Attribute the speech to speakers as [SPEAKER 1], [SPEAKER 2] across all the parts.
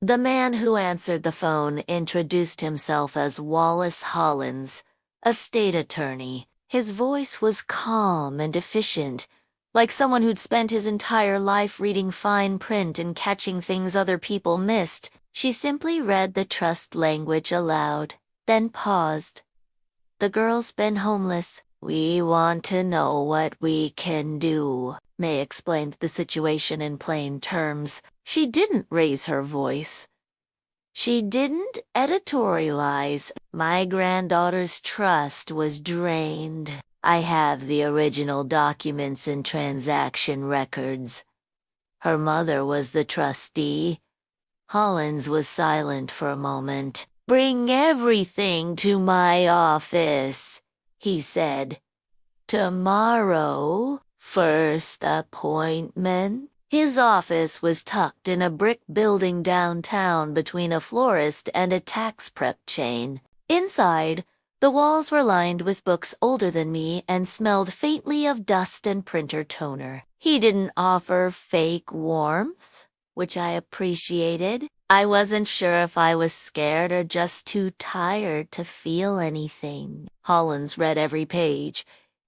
[SPEAKER 1] The man who answered the phone introduced himself as Wallace Hollins, a state attorney. His voice was calm and efficient, like someone who'd spent his entire life reading fine print and catching things other people missed. She simply read the trust language aloud, then paused. "The girl's been homeless. We want to know what we can do." May explained the situation in plain terms. She didn't raise her voice. She didn't editorialize. "My granddaughter's trust was drained. I have the original documents and transaction records. Her mother was the trustee." Hollins was silent for a moment. "Bring everything to my office," he said. "Tomorrow, first appointment." His office was tucked in a brick building downtown between a florist and a tax prep chain. Inside, the walls were lined with books older than me and smelled faintly of dust and printer toner. He didn't offer fake warmth, which I appreciated. I wasn't sure if I was scared or just too tired to feel anything. Hollins read every page,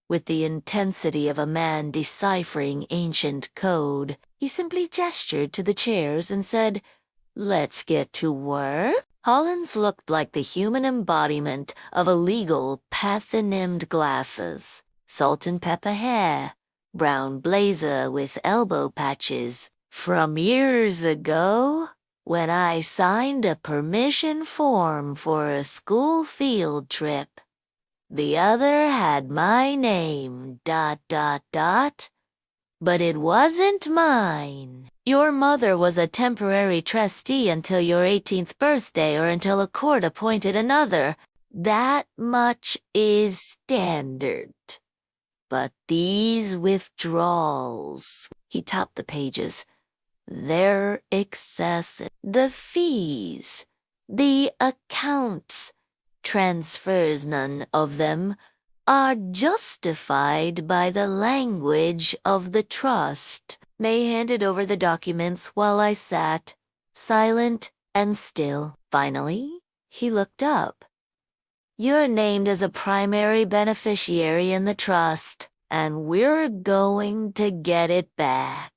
[SPEAKER 1] with the intensity of a man deciphering ancient code. He simply gestured to the chairs and said, "Let's get to work." Hollins looked like the human embodiment of illegal pathonymed glasses. Salt and pepper hair, brown blazer with elbow patches. From years ago, when I signed a permission form for a school field trip. The other had my name, ... But it wasn't mine. Your mother was a temporary trustee until your 18th birthday or until a court appointed another. That much is standard. But these withdrawals," he topped the pages, "they're excessive. The fees, the accounts, transfers, none of them are justified by the language of the trust." May handed over the documents while I sat, silent and still. Finally, he looked up. "You're named as a primary beneficiary in the trust, and we're going to get it back."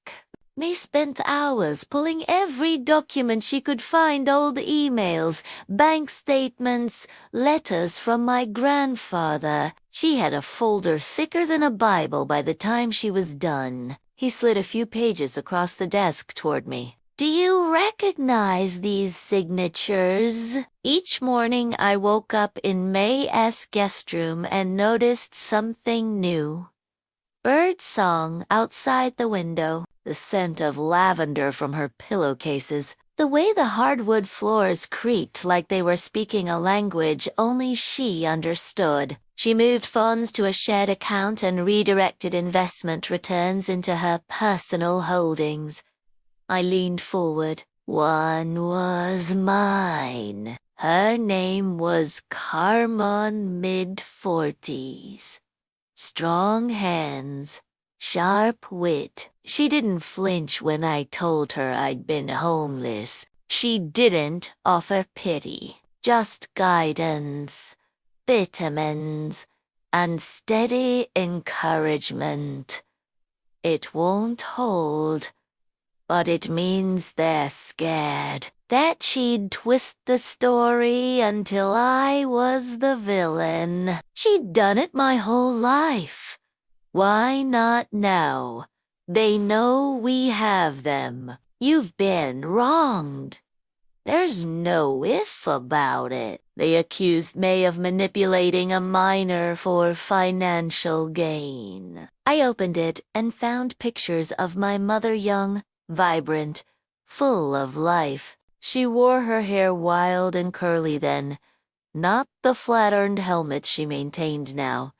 [SPEAKER 1] May spent hours pulling every document she could find, old emails, bank statements, letters from my grandfather. She had a folder thicker than a Bible by the time she was done. He slid a few pages across the desk toward me. "Do you recognize these signatures?" Each morning I woke up in May's guest room and noticed something new. Bird song outside the window, the scent of lavender from her pillowcases, the way the hardwood floors creaked like they were speaking a language only she understood. She moved funds to a shared account and redirected investment returns into her personal holdings. I leaned forward. "One was mine. Her name was Carmon, mid-40s. Strong hands, sharp wit." She didn't flinch when I told her I'd been homeless. She didn't offer pity, just guidance, vitamins, and steady encouragement. "It won't hold, but it means they're scared." That she'd twist the story until I was the villain. She'd done it my whole life. Why not now? They know we have them. You've been wronged. There's no if about it. They accused May of manipulating a minor for financial gain. I opened it and found pictures of my mother, young, vibrant, full of life. She wore her hair wild and curly then, not the flat-earned helmet she maintained now.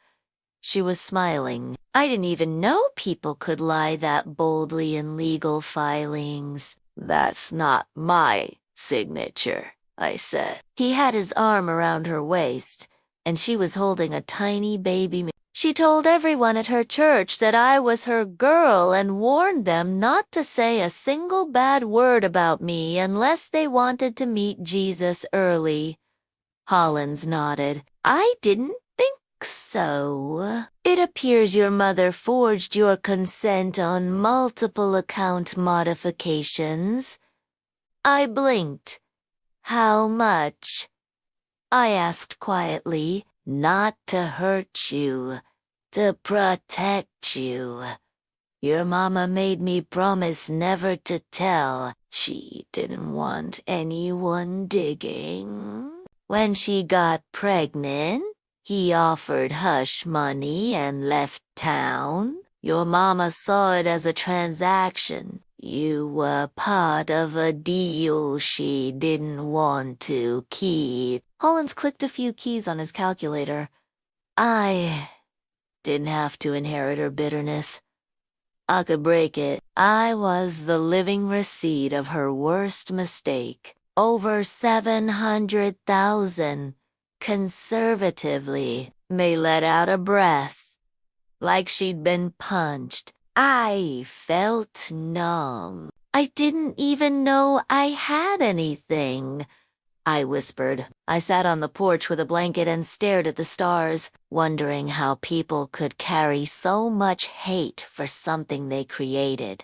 [SPEAKER 1] She was smiling. I didn't even know people could lie that boldly in legal filings. "That's not my signature," I said. He had his arm around her waist, and she was holding a tiny baby. She told everyone at her church that I was her girl and warned them not to say a single bad word about me unless they wanted to meet Jesus early. Hollins nodded. I didn't think so. It appears your mother forged your consent on multiple account modifications. I blinked. How much? I asked quietly. Not to hurt you, to protect you. Your mama made me promise never to tell. She didn't want anyone digging. When she got pregnant, he offered hush money and left town. Your mama saw it as a transaction. You were part of a deal she didn't want to keep. Hollins clicked a few keys on his calculator. I didn't have to inherit her bitterness. I could break it. I was the living receipt of her worst mistake. Over 700,000. Conservatively. May let out a breath. Like she'd been punched. I felt numb. I didn't even know I had anything. I whispered. I sat on the porch with a blanket and stared at the stars, wondering how people could carry so much hate for something they created.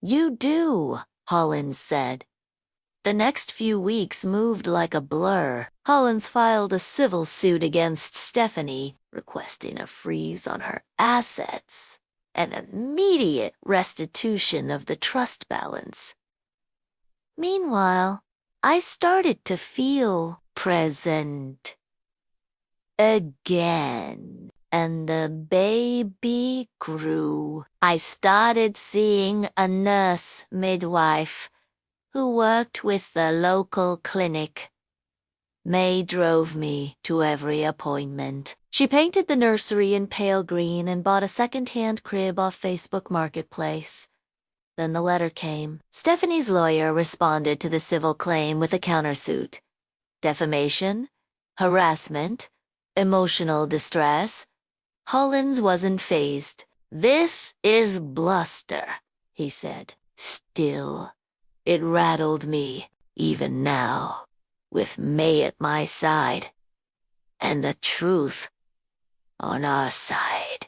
[SPEAKER 1] You do, Hollins said. The next few weeks moved like a blur. Hollins filed a civil suit against Stephanie, requesting a freeze on her assets, an immediate restitution of the trust balance. Meanwhile, I started to feel present again, and the baby grew. I started seeing a nurse midwife who worked with the local clinic. May drove me to every appointment. She painted the nursery in pale green and bought a second-hand crib off Facebook Marketplace. Then the letter came. Stephanie's lawyer responded to the civil claim with a countersuit. Defamation, harassment, emotional distress. Hollins wasn't fazed. This is bluster, he said. Still, it rattled me, even now, with May at my side, and the truth on our side.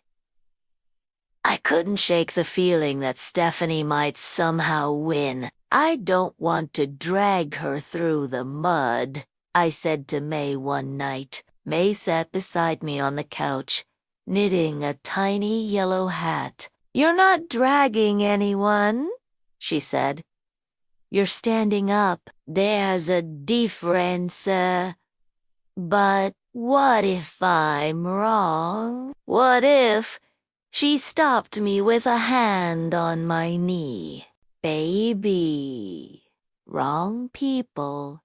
[SPEAKER 1] I couldn't shake the feeling that Stephanie might somehow win. I don't want to drag her through the mud, I said to May one night. May sat beside me on the couch, knitting a tiny yellow hat. You're not dragging anyone, she said. You're standing up. There's a difference, but what if I'm wrong? What if she stopped me with a hand on my knee? Baby, wrong people.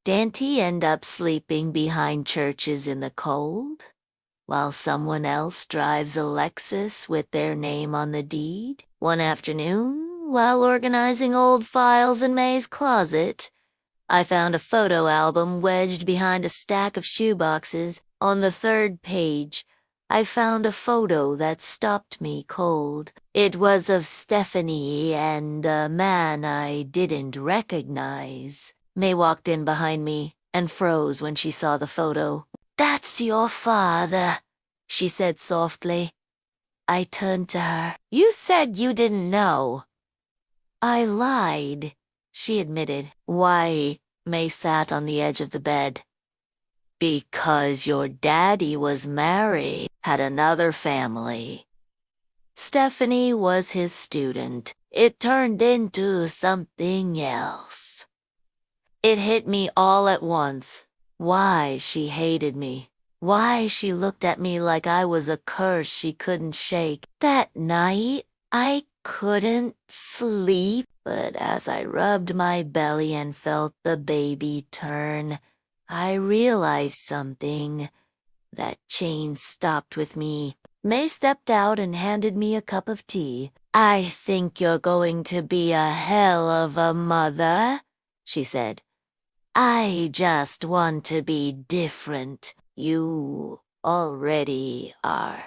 [SPEAKER 1] Didn't he end up sleeping behind churches in the cold, while someone else drives a Lexus with their name on the deed? One afternoon, while organizing old files in May's closet, I found a photo album wedged behind a stack of shoeboxes. On the third page, I found a photo that stopped me cold. It was of Stephanie and a man I didn't recognize. May walked in behind me and froze when she saw the photo. That's your father, she said softly. I turned to her. You said you didn't know. I lied, she admitted. Why? May sat on the edge of the bed. Because your daddy was married, had another family. Stephanie was his student. It turned into something else. It hit me all at once. Why she hated me. Why she looked at me like I was a curse she couldn't shake. That night, I couldn't sleep, but as I rubbed my belly and felt the baby turn, I realized something. That chain stopped with me. May stepped out and handed me a cup of tea. I think you're going to be a hell of a mother, she said. I just want to be different. You already are.